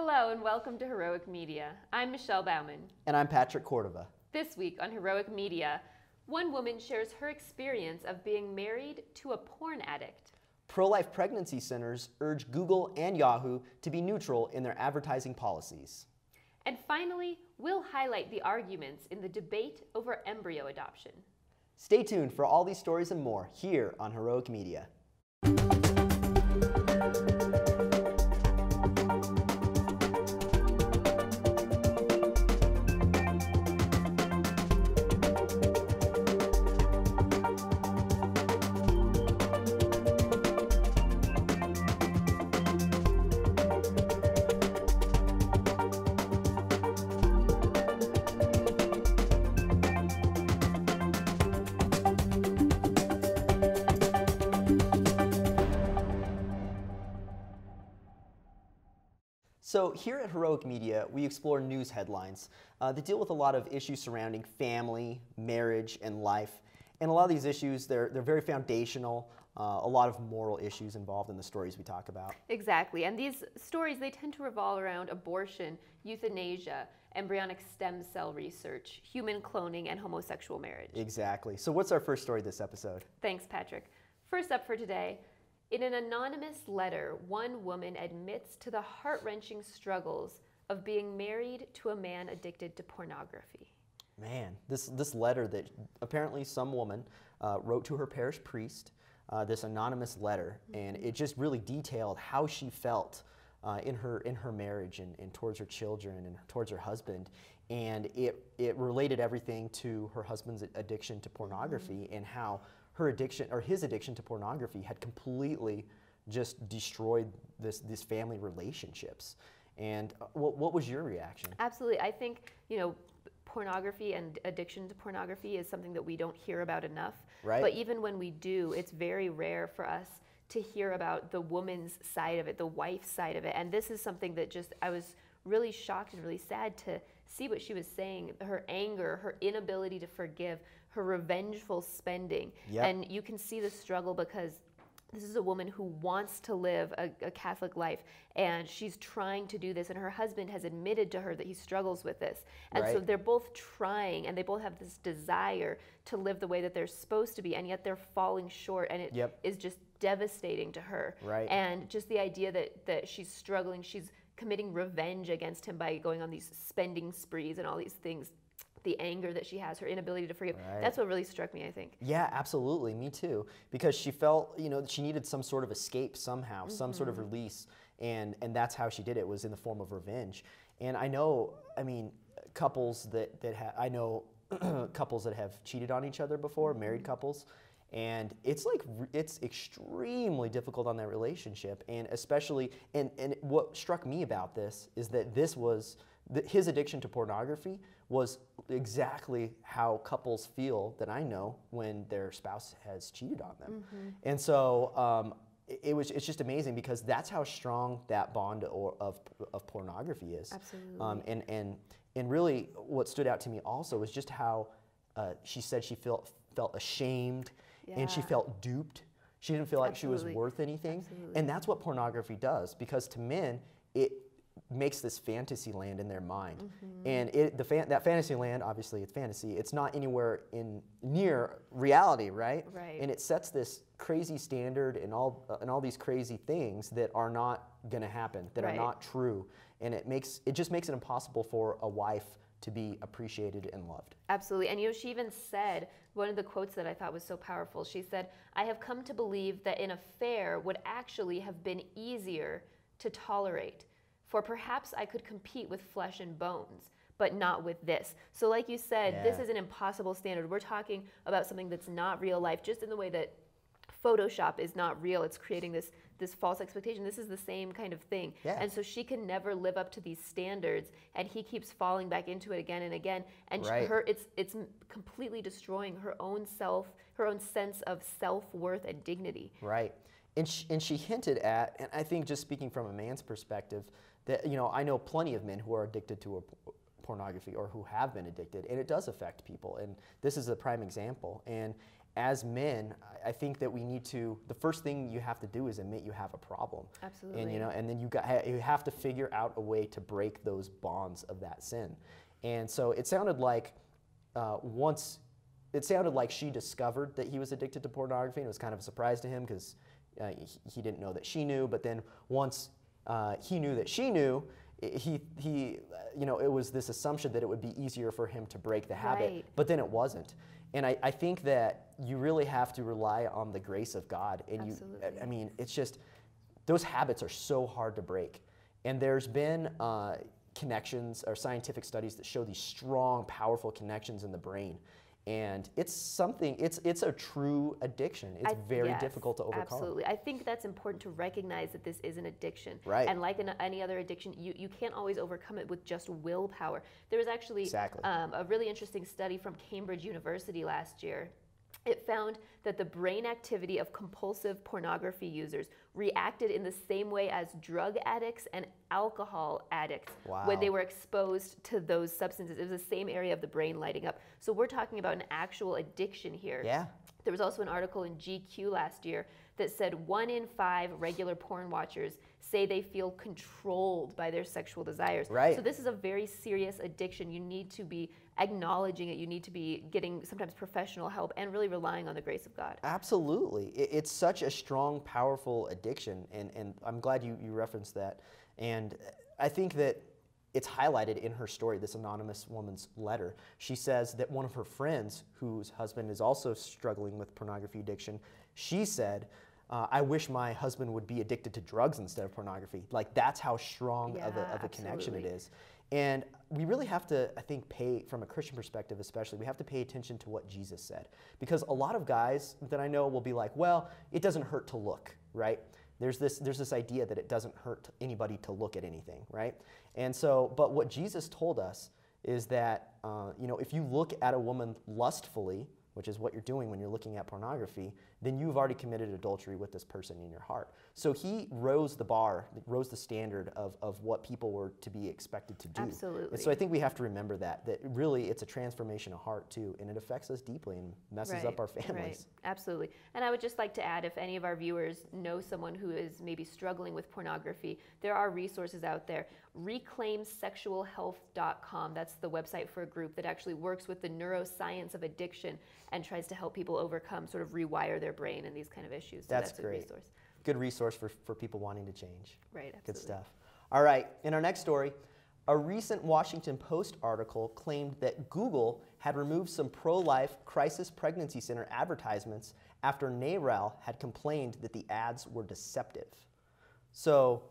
Hello and welcome to Heroic Media. I'm Michelle Bauman. And I'm Patrick Cordova. This week on Heroic Media, one woman shares her experience of being married to a porn addict. Pro-life pregnancy centers urge Google and Yahoo to be neutral in their advertising policies. And finally, we'll highlight the arguments in the debate over embryo adoption. Stay tuned for all these stories and more here on Heroic Media. So here at Heroic Media, we explore news headlines that deal with a lot of issues surrounding family, marriage, and life. And a lot of these issues, they're very foundational, a lot of moral issues involved in the stories we talk about. Exactly, and these stories, they tend to revolve around abortion, euthanasia, embryonic stem cell research, human cloning, and homosexual marriage. Exactly. So what's our first story this episode? Thanks, Patrick. First up for today, in an anonymous letter, one woman admits to the heart-wrenching struggles of being married to a man addicted to pornography. Man, this letter that apparently some woman wrote to her parish priest, this anonymous letter, and it just really detailed how she felt in her marriage and towards her children and towards her husband. And it related everything to her husband's addiction to pornography and how her addiction, or his addiction to pornography, had completely just destroyed these family relationships. And what was your reaction? Absolutely. I think, pornography and addiction to pornography is something that we don't hear about enough. Right. But even when we do, it's very rare for us to hear about the woman's side of it, the wife's side of it. And this is something that I was really shocked and really sad to see what she was saying, her anger, her inability to forgive, her revengeful spending. Yep. And you can see the struggle because this is a woman who wants to live a Catholic life, and she's trying to do this, and her husband has admitted to her that he struggles with this. And right. So they're both trying, and they both have this desire to live the way that they're supposed to be, and yet they're falling short, and it yep. is just devastating to her. Right. And just the idea that she's struggling, she's committing revenge against him by going on these spending sprees and all these things. The anger that she has, her inability to forgive. Right. That's what really struck me, I think. Yeah, absolutely. Me too. Because she felt, she needed some sort of escape somehow, some sort of release. And that's how she did it, was in the form of revenge. And I know, couples couples that have cheated on each other before, married couples. And it's extremely difficult on that relationship. And especially, and what struck me about this is that his addiction to pornography was exactly how couples feel that I know when their spouse has cheated on them. And so it's just amazing because that's how strong that bond of pornography is. Absolutely. And really what stood out to me also was just how she said she felt ashamed. Yeah. And she felt duped. She didn't feel like Absolutely. she was worth anything. Absolutely. And that's what pornography does, because to men, it makes this fantasy land in their mind. And that fantasy land, obviously it's fantasy, it's not anywhere near reality, right? Right. And it sets this crazy standard and all these crazy things that are not gonna happen, that right. are not true. And it just makes it impossible for a wife to be appreciated and loved. Absolutely. And she even said, one of the quotes that I thought was so powerful, she said, "I have come to believe that an affair would actually have been easier to tolerate, for perhaps I could compete with flesh and bones, but not with this." So like you said, this is an impossible standard. We're talking about something that's not real life, just in the way that Photoshop is not real. It's creating this false expectation. This is the same kind of thing. Yeah. And so she can never live up to these standards, and he keeps falling back into it again and again. And right. it's completely destroying her own sense of self-worth and dignity. Right. And she hinted at, and I think just speaking from a man's perspective, that I know plenty of men who are addicted to pornography or who have been addicted, and it does affect people. And this is a prime example. And as men, I think that we need to, the first thing you have to do is admit you have a problem. Absolutely. And, and then you have to figure out a way to break those bonds of that sin. And so it sounded like she discovered that he was addicted to pornography, and it was kind of a surprise to him because he didn't know that she knew. But then once he knew that she knew, it was this assumption that it would be easier for him to break the habit, Right. but then it wasn't. And I think that you really have to rely on the grace of God. And Absolutely. it's just, those habits are so hard to break. And there's been connections or scientific studies that show these strong, powerful connections in the brain. And it's a true addiction. It's very difficult to overcome. Absolutely. I think that's important to recognize that this is an addiction. Right. And like any other addiction, you can't always overcome it with just willpower. There was actually a really interesting study from Cambridge University last year. It found that the brain activity of compulsive pornography users reacted in the same way as drug addicts and alcohol addicts when they were exposed to those substances. It was the same area of the brain lighting up. So we're talking about an actual addiction here. Yeah. There was also an article in GQ last year that said 1 in 5 regular porn watchers say they feel controlled by their sexual desires. Right. So this is a very serious addiction. You need to be acknowledging it. You need to be getting sometimes professional help and really relying on the grace of God. Absolutely. It's such a strong, powerful addiction, and I'm glad you referenced that. And I think that it's highlighted in her story, this anonymous woman's letter. She says that one of her friends, whose husband is also struggling with pornography addiction, she said, I wish my husband would be addicted to drugs instead of pornography. Like, that's how strong of a connection it is. And we really have to, I think, from a Christian perspective especially, we have to pay attention to what Jesus said. Because a lot of guys that I know will be like, well, it doesn't hurt to look, right? There's this idea that it doesn't hurt anybody to look at anything, right? And so, but what Jesus told us is that, if you look at a woman lustfully, which is what you're doing when you're looking at pornography, then you've already committed adultery with this person in your heart. So he rose the standard of what people were to be expected to do. Absolutely. And so I think we have to remember that really it's a transformation of heart too, and it affects us deeply and messes up our families. Right. Absolutely. And I would just like to add, if any of our viewers know someone who is maybe struggling with pornography, there are resources out there. ReclaimSexualHealth.com, that's the website for a group that actually works with the neuroscience of addiction and tries to help people overcome, sort of rewire their brain and these kind of issues. So that's great. A resource. Good resource for people wanting to change. Right, absolutely. Good stuff. All right, in our next story, a recent Washington Post article claimed that Google had removed some pro-life crisis pregnancy center advertisements after NARAL had complained that the ads were deceptive. So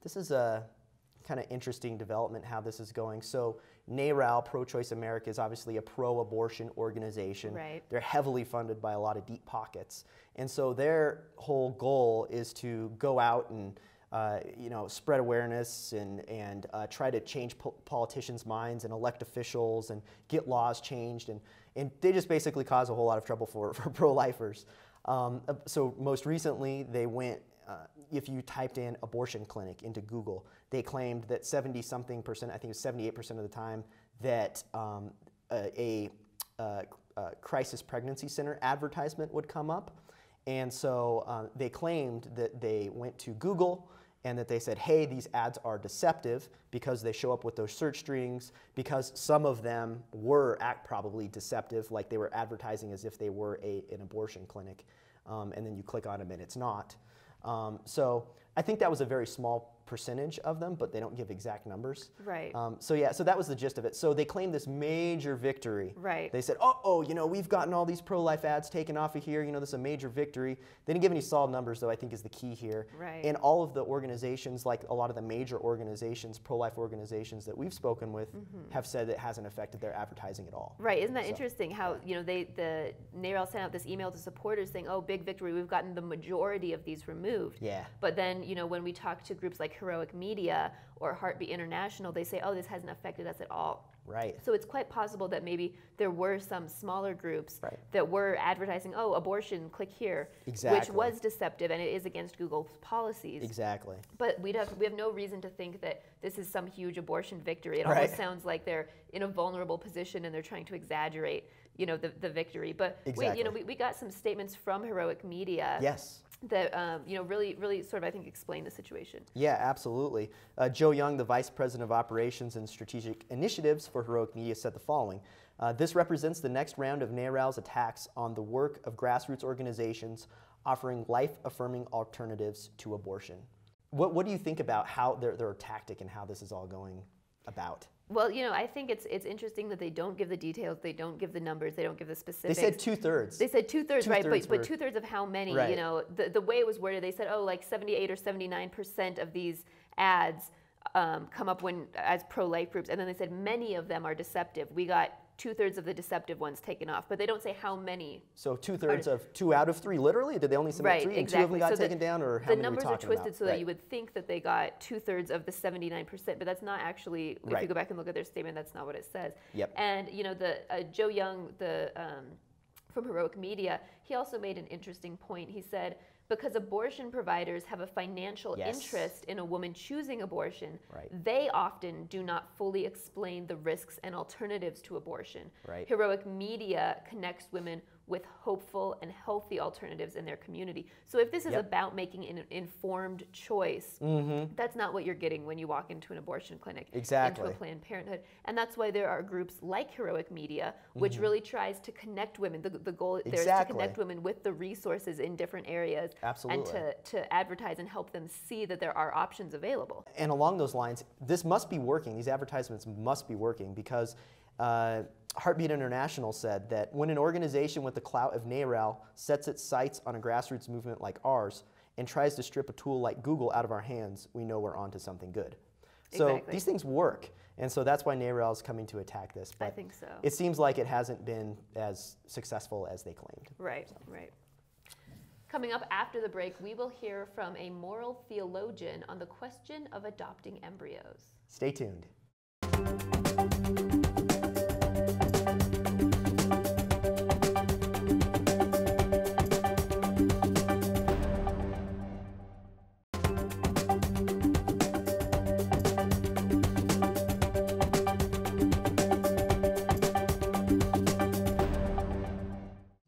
this is a kind of interesting development how this is going. So NARAL, Pro-Choice America, is obviously a pro-abortion organization. Right. They're heavily funded by a lot of deep pockets. And so their whole goal is to go out and spread awareness and try to change politicians' minds and elect officials and get laws changed. And they just basically cause a whole lot of trouble for pro-lifers. So most recently, they went, if you typed in abortion clinic into Google, they claimed that 70-something%, I think it was 78% of the time, that a crisis pregnancy center advertisement would come up. And so they claimed that they went to Google and that they said, hey, these ads are deceptive because they show up with those search strings, because some of them were probably deceptive, like they were advertising as if they were an abortion clinic, and then you click on them and it's not. So I think that was a very small percentage of them, but they don't give exact numbers. Right. So that was the gist of it. So they claimed this major victory. Right. They said, we've gotten all these pro-life ads taken off of here. This is a major victory. They didn't give any solid numbers, though, I think is the key here. Right. And all of the organizations, like a lot of the major organizations, pro-life organizations that we've spoken with, have said it hasn't affected their advertising at all. Right. Isn't that interesting how, the NARAL sent out this email to supporters saying, oh, big victory, we've gotten the majority of these removed. Yeah. But then, when we talk to groups like Heroic Media or Heartbeat International, they say, oh, this hasn't affected us at all. Right. So it's quite possible that maybe there were some smaller groups that were advertising, oh, abortion, click here, which was deceptive, and it is against Google's policies. Exactly. But we have no reason to think that this is some huge abortion victory. It almost sounds like they're in a vulnerable position and they're trying to exaggerate, you know, the victory. But Exactly. we got some statements from Heroic Media. Yes. That you know, really sort of, I think, explain the situation. Yeah, absolutely. Joe Young, the Vice President of Operations and Strategic Initiatives for Heroic Media, said the following. This represents the next round of NARAL's attacks on the work of grassroots organizations offering life-affirming alternatives to abortion. What do you think about how their tactic and how this is all going about? Well, you know, I think it's interesting that they don't give the details, they don't give the numbers, they don't give the specifics. They said 2/3. They said 2/3, right? But 2/3 of how many? Right. You know, the way it was worded, they said, oh, like 78 or 79% of these ads come up as pro-life groups, and then they said many of them are deceptive. We got 2/3 of the deceptive ones taken off, but they don't say how many. So 2/3 of 2 out of 3, literally? Did they only submit right, 3 and exactly. 2 of them got so taken down, or how the many numbers are we are talking twisted about? so that you would think that they got 2/3 of the 79%, but that's not actually. If you go back and look at their statement, that's not what it says. Yep. And you know, the Joe Young, from Heroic Media, he also made an interesting point. He said, because abortion providers have a financial interest in a woman choosing abortion, they often do not fully explain the risks and alternatives to abortion. Heroic Media connects women with hopeful and healthy alternatives in their community. So if this is about making an informed choice, that's not what you're getting when you walk into an abortion clinic, into a Planned Parenthood. And that's why there are groups like Heroic Media, which really tries to connect women. The goal there is to connect women with the resources in different areas and to advertise and help them see that there are options available. And along those lines, this must be working. These advertisements must be working because Heartbeat International said that when an organization with the clout of NARAL sets its sights on a grassroots movement like ours and tries to strip a tool like Google out of our hands, we know we're onto something good. So these things work, and so that's why NARAL is coming to attack this. But I think so. It seems like it hasn't been as successful as they claimed. Right, right. Coming up after the break, we will hear from a moral theologian on the question of adopting embryos. Stay tuned.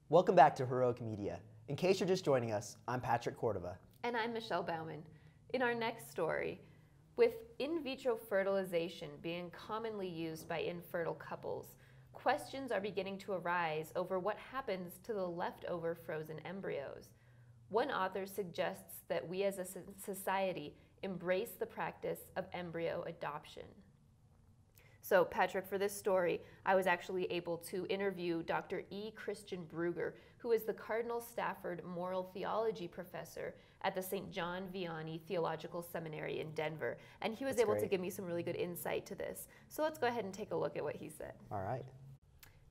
Welcome back to Heroic Media. In case you're just joining us, I'm Patrick Cordova. And I'm Michelle Bauman. In our next story, with in vitro fertilization being commonly used by infertile couples, questions are beginning to arise over what happens to the leftover frozen embryos. One author suggests that we as a society embrace the practice of embryo adoption. So, Patrick, for this story, I was actually able to interview Dr. E. Christian Bruegger, who is the Cardinal Stafford Moral Theology Professor at the St. John Vianney Theological Seminary in Denver. And he was able to give me some really good insight to this. So let's go ahead and take a look at what he said. All right.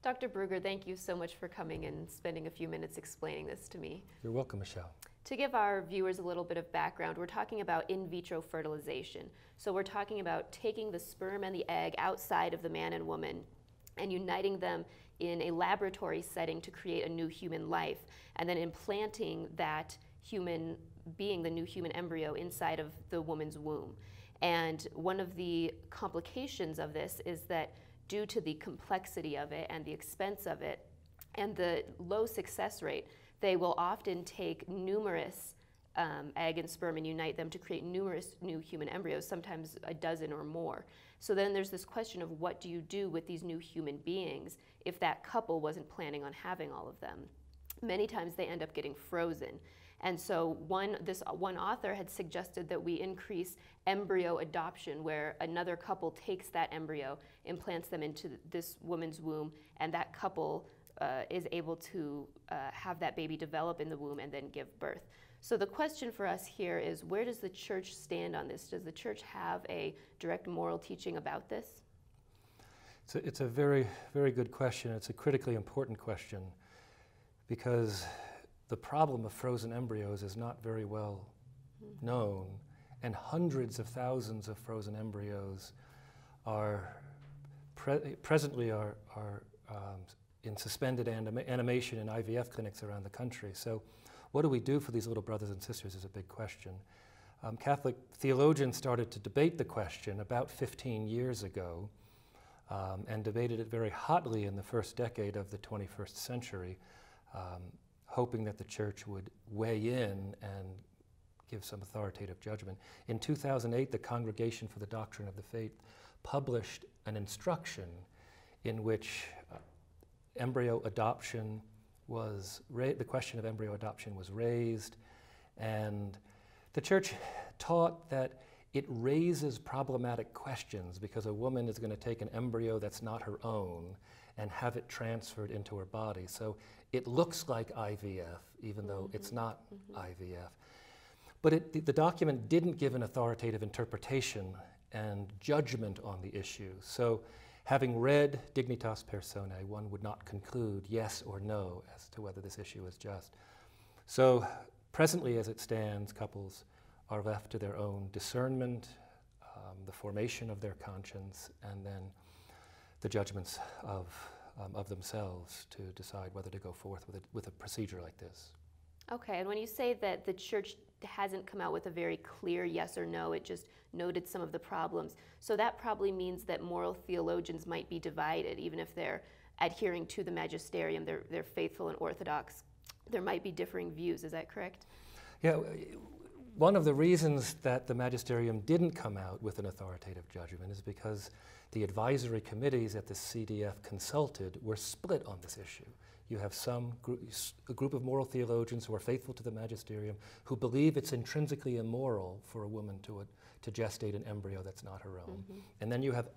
Dr. Bruegger, thank you so much for coming and spending a few minutes explaining this to me. You're welcome, Michelle. To give our viewers a little bit of background, we're talking about in vitro fertilization. So we're talking about taking the sperm and the egg outside of the man and woman and uniting them in a laboratory setting to create a new human life, and then implanting that human being, the new human embryo, inside of the woman's womb. And one of the complications of this is that due to the complexity of it and the expense of it and the low success rate, they will often take numerous egg and sperm and unite them to create numerous new human embryos, sometimes a dozen or more. So then there's this question of what do you do with these new human beings if that couple wasn't planning on having all of them? Many times they end up getting frozen. And so this one author had suggested that we increase embryo adoption, where another couple takes that embryo, implants them into this woman's womb, and that couple is able to have that baby develop in the womb and then give birth. So the question for us here is, where does the church stand on this? Does the church have a direct moral teaching about this? It's a very, very good question. It's a critically important question because the problem of frozen embryos is not very well known, and hundreds of thousands of frozen embryos are presently in suspended animation in IVF clinics around the country. So what do we do for these little brothers and sisters is a big question. Catholic theologians started to debate the question about 15 years ago. and debated it very hotly in the first decade of the 21st century, hoping that the church would weigh in and give some authoritative judgment. In 2008, the Congregation for the Doctrine of the Faith published an instruction in which embryo adoption was the question of embryo adoption was raised, and the church taught that it raises problematic questions because a woman is going to take an embryo that's not her own and have it transferred into her body. So it looks like IVF, even though it's not IVF. But the document didn't give an authoritative interpretation and judgment on the issue. So having read Dignitas Personae, one would not conclude yes or no as to whether this issue is just. So presently as it stands, couples are left to their own discernment, the formation of their conscience, and then the judgments of themselves to decide whether to go forth with a procedure like this. Okay, and when you say that the church hasn't come out with a very clear yes or no, it just noted some of the problems, so that probably means that moral theologians might be divided, even if they're adhering to the magisterium, they're faithful and orthodox. There might be differing views, is that correct? Yeah. One of the reasons that the magisterium didn't come out with an authoritative judgment is because the advisory committees that the CDF consulted were split on this issue. You have a group of moral theologians who are faithful to the magisterium who believe it's intrinsically immoral for a woman to gestate an embryo that's not her own. And then you have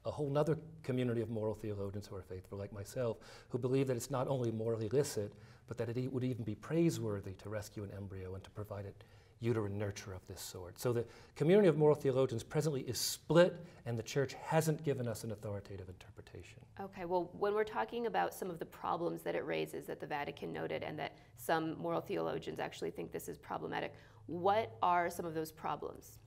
a whole other community of moral theologians who are faithful, like myself, who believe that it's not only morally illicit, but that it would even be praiseworthy to rescue an embryo and to provide it uterine nurture of this sort. So the community of moral theologians presently is split, and the church hasn't given us an authoritative interpretation. Okay, well, when we're talking about some of the problems that it raises that the Vatican noted and that some moral theologians actually think this is problematic, what are some of those problems?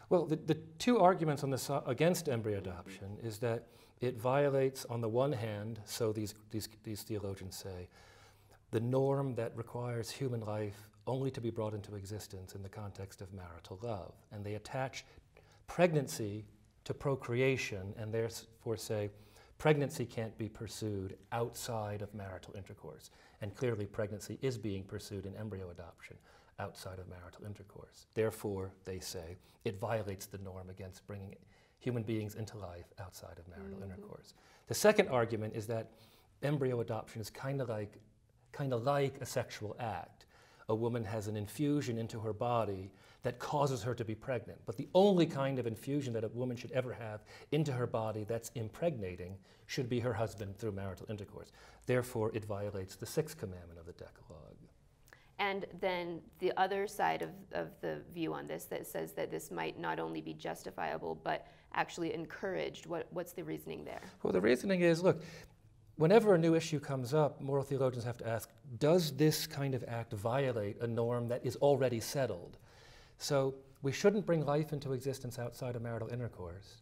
Well, the two arguments on this against embryo adoption is that it violates, on the one hand, so these theologians say, the norm that requires human life only to be brought into existence in the context of marital love. And they attach pregnancy to procreation and therefore say pregnancy can't be pursued outside of marital intercourse. And clearly pregnancy is being pursued in embryo adoption outside of marital intercourse. Therefore, they say, it violates the norm against bringing human beings into life outside of marital intercourse. The second argument is that embryo adoption is kind of like a sexual act. A woman has an infusion into her body that causes her to be pregnant. But the only kind of infusion that a woman should ever have into her body that's impregnating should be her husband through marital intercourse. Therefore, it violates the sixth commandment of the Decalogue. And then the other side of the view on this that says that this might not only be justifiable, but actually encouraged. What's the reasoning there? Well, the reasoning is, look, whenever a new issue comes up, moral theologians have to ask, does this kind of act violate a norm that is already settled? So we shouldn't bring life into existence outside of marital intercourse,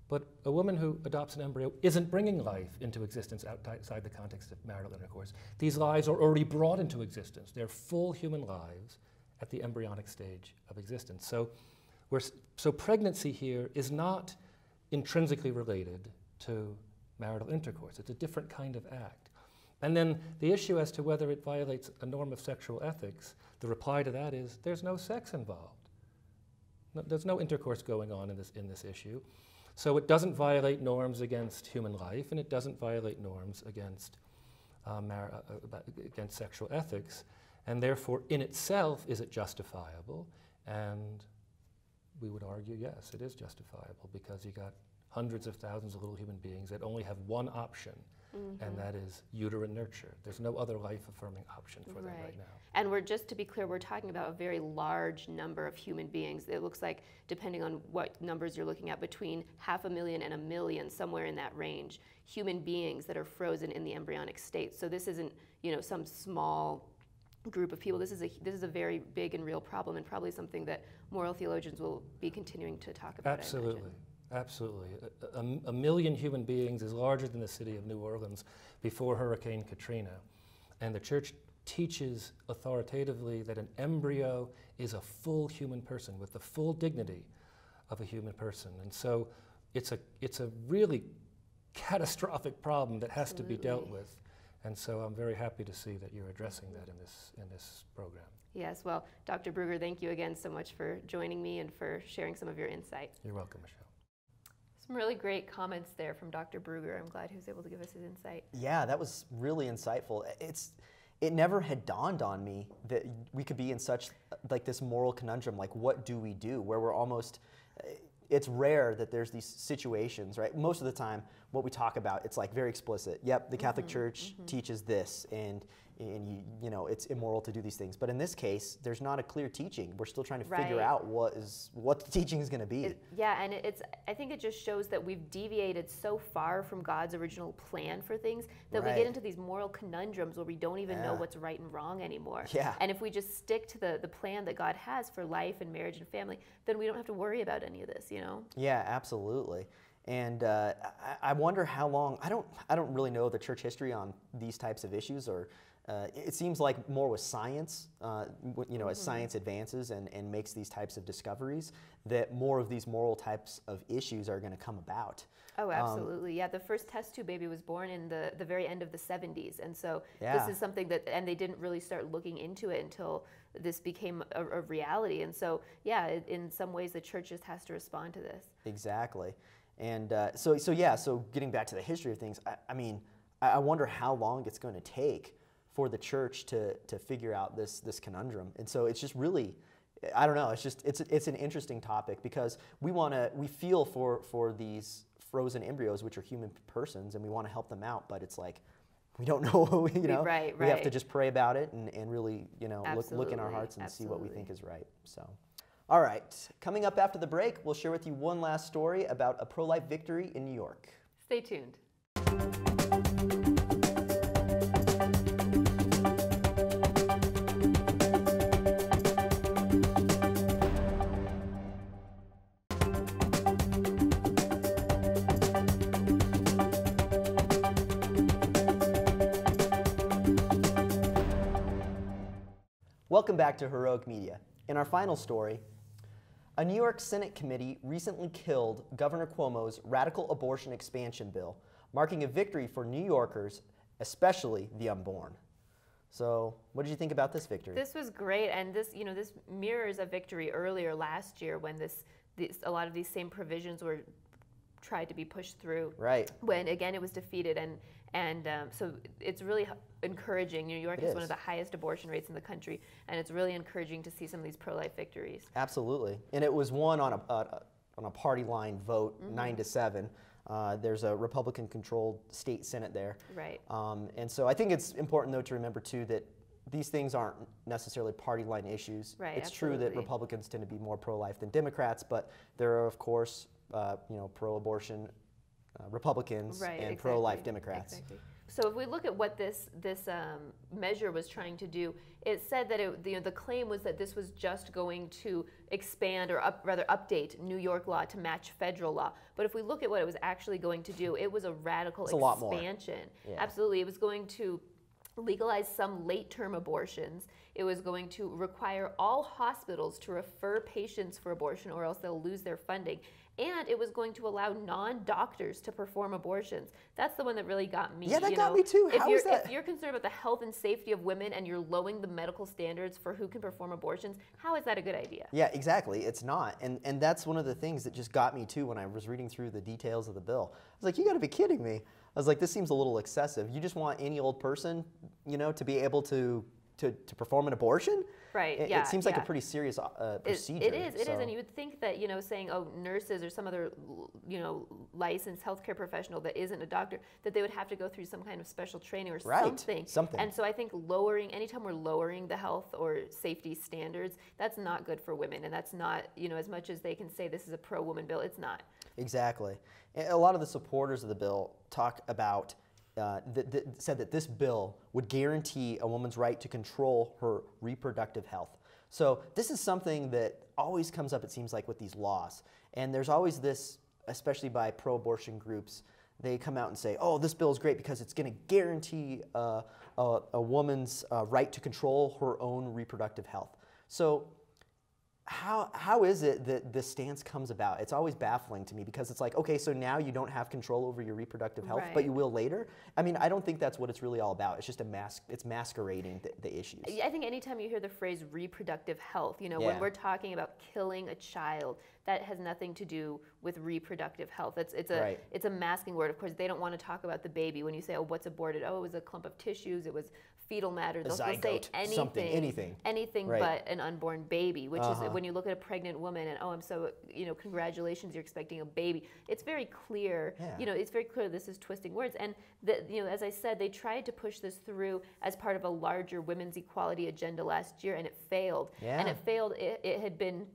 but a woman who adopts an embryo isn't bringing life into existence outside the context of marital intercourse. These lives are already brought into existence. They're full human lives at the embryonic stage of existence. So pregnancy here is not intrinsically related to marital intercourse. It's a different kind of act. And then the issue as to whether it violates a norm of sexual ethics, the reply to that is there's no sex involved. There's no intercourse going on in this issue. So it doesn't violate norms against human life, and it doesn't violate norms against sexual ethics, and therefore in itself is it justifiable? And we would argue yes, it is justifiable, because you got hundreds of thousands of little human beings that only have one option, and that is uterine nurture. There's no other life-affirming option for them right now. And just to be clear, we're talking about a very large number of human beings. It looks like, depending on what numbers you're looking at, between 500,000 and 1 million, somewhere in that range, human beings that are frozen in the embryonic state. So this isn't, some small group of people. This is a very big and real problem, and probably something that moral theologians will be continuing to talk about. Absolutely. Absolutely. A million human beings is larger than the city of New Orleans before Hurricane Katrina. And the church teaches authoritatively that an embryo is a full human person with the full dignity of a human person. And so it's a really catastrophic problem that has to be dealt Absolutely. with. And so I'm very happy to see that you're addressing that in this program. Yes, well, Dr. Brugger, thank you again so much for joining me and for sharing some of your insight. You're welcome, Michelle. Some really great comments there from Dr. Brugger. I'm glad he was able to give us his insight. Yeah, that was really insightful. It never had dawned on me that we could be in such like this moral conundrum, like what do we do, where we're almost, it's rare that there's these situations, right? Most of the time, what we talk about, it's like very explicit. Yep, the Catholic Church teaches this, and you know it's immoral to do these things. But in this case, there's not a clear teaching. We're still trying to figure out what the teaching is going to be. And I think it just shows that we've deviated so far from God's original plan for things that we get into these moral conundrums where we don't even know what's right and wrong anymore. Yeah. And if we just stick to the plan that God has for life and marriage and family, then we don't have to worry about any of this, you know? Yeah, absolutely. And I wonder how long. I don't really know the church history on these types of issues, or it seems like more with science, you know, as science advances and makes these types of discoveries, that more of these moral types of issues are going to come about. Oh, absolutely. Yeah, the first test tube baby was born in the very end of the 70s. And so this is something that, and they didn't really start looking into it until this became a reality. And so, yeah, in some ways the church just has to respond to this. Exactly. And so getting back to the history of things, I mean, I wonder how long it's going to take for the church to figure out this conundrum. And so it's just really, I don't know, it's an interesting topic, because we feel for these frozen embryos, which are human persons, and we want to help them out, but it's like, we don't know, you know, we have to just pray about it and really, you know, look in our hearts and see what we think is right. So. All right, coming up after the break, we'll share with you one last story about a pro-life victory in New York. Stay tuned. Welcome back to Heroic Media. In our final story, a New York Senate committee recently killed Governor Cuomo's radical abortion expansion bill, marking a victory for New Yorkers, especially the unborn. So, what did you think about this victory? This was great, and this mirrors a victory earlier last year when a lot of these same provisions were tried to be pushed through. Right. When again it was defeated, and so it's really encouraging. New York has one of the highest abortion rates in the country, and it's really encouraging to see some of these pro-life victories. Absolutely, and it was won on a party line vote, 9-7. There's a Republican-controlled state Senate there. Right. And so I think it's important, though, to remember too that these things aren't necessarily party line issues. Right. It's true that Republicans tend to be more pro-life than Democrats, but there are, of course, pro-abortion Republicans and pro-life Democrats. Exactly. So if we look at what this measure was trying to do, it said that the claim was that this was just going to expand or update New York law to match federal law. But if we look at what it was actually going to do, it was a radical expansion. Yeah. Absolutely. It was going to legalize some late-term abortions. It was going to require all hospitals to refer patients for abortion, or else they'll lose their funding. And it was going to allow non-doctors to perform abortions. That's the one that really got me. Yeah, that got me too. How is that? If you're concerned about the health and safety of women and you're lowering the medical standards for who can perform abortions, how is that a good idea? Yeah, exactly. It's not. And that's one of the things that just got me too when I was reading through the details of the bill. I was like, you got to be kidding me. I was like, this seems a little excessive. You just want any old person, to be able to perform an abortion? Right. It seems like a pretty serious procedure. It is, and you would think that saying nurses or some other licensed healthcare professional that isn't a doctor, that they would have to go through some kind of special training or something. And so I think anytime we're lowering the health or safety standards, that's not good for women, and that's not as much as they can say this is a pro-woman bill, it's not. Exactly. And a lot of the supporters of the bill talk about. Said that this bill would guarantee a woman's right to control her reproductive health. So this is something that always comes up, it seems like, with these laws. And there's always this, especially by pro-abortion groups, they come out and say, oh, this bill is great because it's going to guarantee a woman's right to control her own reproductive health. So how is it that this stance comes about? It's always baffling to me because it's like, okay, so now you don't have control over your reproductive health, but you will later? I mean, I don't think that's what it's really all about. It's just it's masquerading the issues. I think anytime you hear the phrase reproductive health, you know, when we're talking about killing a child, that has nothing to do with reproductive health. It's a masking word. Of course, they don't want to talk about the baby. When you say, oh, what's aborted? Oh, it was a clump of tissues. It was fetal matter. They'll say anything but an unborn baby, which is when you look at a pregnant woman and, oh, I'm so, you know, congratulations, you're expecting a baby. It's very clear, you know, it's very clear this is twisting words. And, you know, as I said, they tried to push this through as part of a larger women's equality agenda last year, and it failed. And it failed. It had been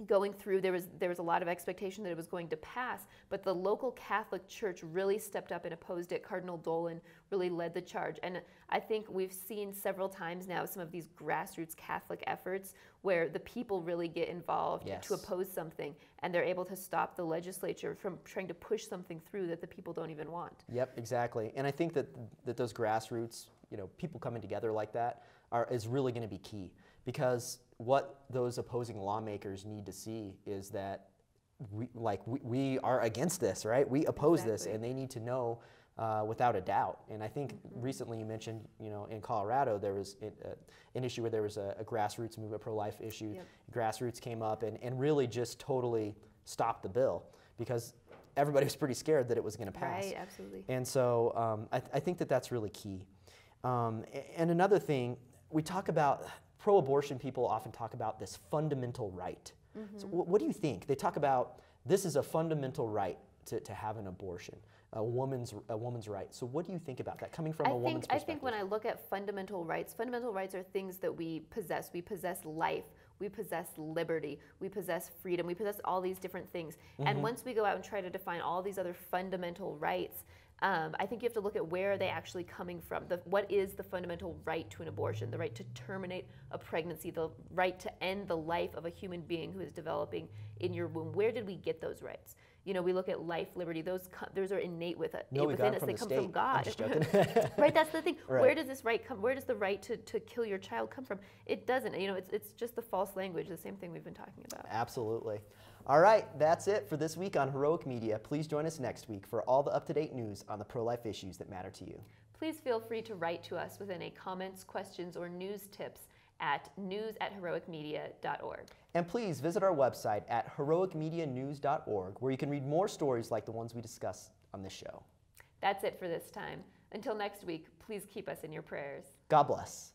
going through, there was a lot of expectation that it was going to pass, but the local Catholic Church really stepped up and opposed it. Cardinal Dolan really led the charge. And I think we've seen several times now some of these grassroots Catholic efforts where the people really get involved to oppose something, and they're able to stop the legislature from trying to push something through that the people don't even want. Yep, exactly. And I think that those grassroots, you know, people coming together like that is really going to be key, because what those opposing lawmakers need to see is that we are against this, right? We oppose this, and they need to know without a doubt. And I think recently you mentioned, you know, in Colorado there was an issue where there was a grassroots movement, pro-life issue. Grassroots came up and really just totally stopped the bill because everybody was pretty scared that it was going to pass. Right, absolutely. And so I think that that's really key. And another thing, we talk about, pro-abortion people often talk about this fundamental right. So what do you think? They talk about this is a fundamental right to have an abortion, a woman's right. So what do you think about that, coming from a woman's perspective? I think when I look at fundamental rights are things that we possess. We possess life, we possess liberty, we possess freedom, we possess all these different things. And once we go out and try to define all these other fundamental rights, I think you have to look at where are they actually coming from. What is the fundamental right to an abortion? The right to terminate a pregnancy, the right to end the life of a human being who is developing in your womb. Where did we get those rights? You know, we look at life, liberty, those are innate within us. They come from God. Right, that's the thing. Right. Where does this right come? Where does the right to kill your child come from? It doesn't. You know, it's just the false language, the same thing we've been talking about. Absolutely. All right, that's it for this week on Heroic Media. Please join us next week for all the up-to-date news on the pro-life issues that matter to you. Please feel free to write to us with any comments, questions, or news tips at news@heroicmedia.org. And please visit our website at heroicmedianews.org, where you can read more stories like the ones we discuss on this show. That's it for this time. Until next week, please keep us in your prayers. God bless.